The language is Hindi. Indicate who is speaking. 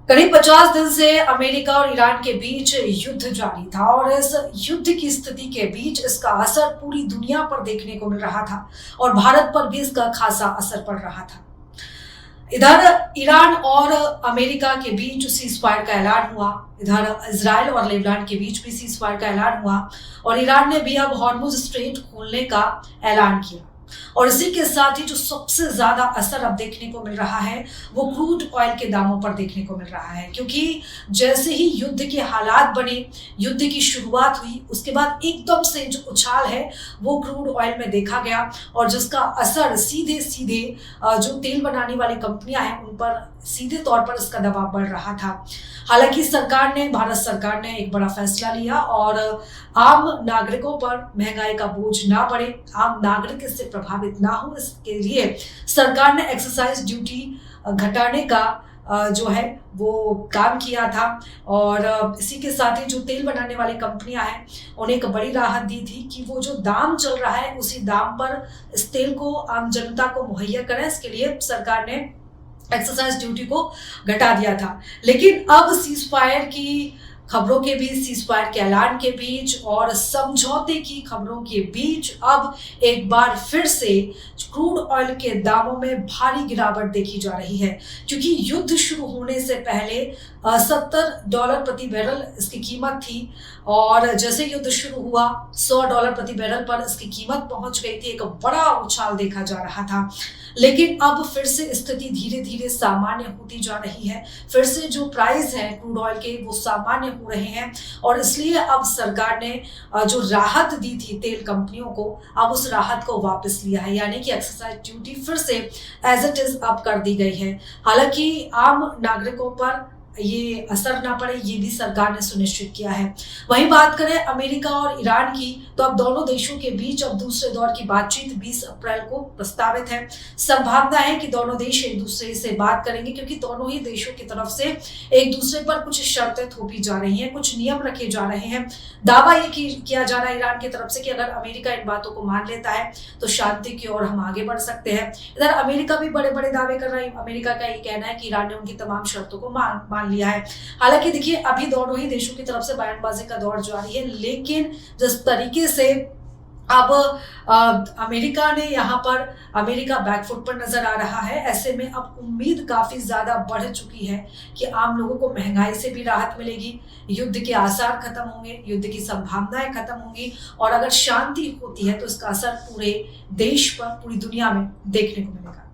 Speaker 1: करीब 50 दिन से अमेरिका और ईरान के बीच युद्ध जारी था और इस युद्ध की स्थिति के बीच इसका असर पूरी दुनिया पर देखने को मिल रहा था और भारत पर भी इसका खासा असर पड़ रहा था। इधर ईरान और अमेरिका के बीच सीज फायर का ऐलान हुआ, इधर इजराइल और लेबनान के बीच भी सीज फायर का ऐलान हुआ और ईरान ने भी अब हॉर्मुज स्ट्रेट खोलने का ऐलान किया। और इसी के साथ ही जो सबसे ज्यादा असर अब देखने को मिल रहा है वो क्रूड ऑयल के दामों पर देखने को मिल रहा है, क्योंकि जैसे ही युद्ध के हालात बने, युद्ध की शुरुआत हुई, उसके बाद एकदम से जो उछाल है वो क्रूड ऑयल में देखा गया और जिसका असर सीधे सीधे जो तेल बनाने वाली कंपनियां हैं उन पर सीधे तौर पर इसका दबाव बढ़ रहा था। हालांकि भारत सरकार ने एक बड़ा फैसला लिया और आम नागरिकों पर महंगाई का बोझ ना बढ़े, आम नागरिक इससे प्रभावित ना हो, इसके लिए सरकार ने एक्साइज ड्यूटी घटाने का जो है वो काम किया था। और इसी के साथ ही जो तेल बनाने वाली कंपनियां हैं उन्हें एक बड़ी राहत दी थी कि वो जो दाम चल रहा है उसी दाम पर इस तेल को आम जनता को मुहैया करें। इसके लिए सरकार ने एक्साइज ड्यूटी को घटा दिया था। लेकिन अब सीज फायर की खबरों के बीच, सीज फायर के ऐलान के बीच और समझौते की खबरों के बीच अब एक बार फिर से क्रूड ऑयल के दामों में भारी गिरावट देखी जा रही है, क्योंकि युद्ध शुरू होने से पहले $70 प्रति बैरल इसकी कीमत थी और जैसे युद्ध शुरू हुआ $100 प्रति बैरल पर इसकी कीमत पहुंच गई थी। एक बड़ा उछाल देखा जा रहा था, लेकिन अब फिर से स्थिति धीरे धीरे सामान्य होती जा रही है। फिर से जो प्राइस है क्रूड ऑयल के वो सामान्य हो रहे हैं और इसलिए अब सरकार ने जो राहत दी थी तेल कंपनियों को, अब उस राहत को वापस लिया है, यानी कि एक्साइज ड्यूटी फिर से एज इट इज अप कर दी गई है। हालांकि आम नागरिकों पर ये असर ना पड़े, ये भी सरकार ने सुनिश्चित किया है। वहीं बात करें अमेरिका और ईरान की, तो अब दोनों देशों के बीच अब दूसरे दौर की बातचीत 20 अप्रैल को प्रस्तावित है। संभावना है कि दोनों देश एक दूसरे से बात करेंगे, क्योंकि दोनों ही देशों की तरफ से एक दूसरे पर कुछ शर्तें थोपी जा रही हैं, कुछ नियम रखे जा रहे हैं। दावा ये किया जा रहा है ईरान की तरफ से कि अगर अमेरिका इन बातों को मान लेता है तो शांति की ओर हम आगे बढ़ सकते हैं। इधर अमेरिका भी बड़े बड़े दावे कर रहा है। अमेरिका का ये कहना है कि ईरान ने उनकी तमाम शर्तों को मान लिया है। हालांकि देखिए अभी दोनों ही देशों की तरफ से बयानबाजी का दौर जारी है, लेकिन जिस तरीके से अब अमेरिका ने यहाँ पर अमेरिका बैकफुट पर नजर आ रहा है, ऐसे में अब उम्मीद काफी ज्यादा बढ़ चुकी है कि आम लोगों को महंगाई से भी राहत मिलेगी, युद्ध के आसार खत्म होंगे, युद्ध की संभावनाएं खत्म होंगी और अगर शांति होती है तो इसका असर पूरे देश पर, पूरी दुनिया में देखने को मिलेगा।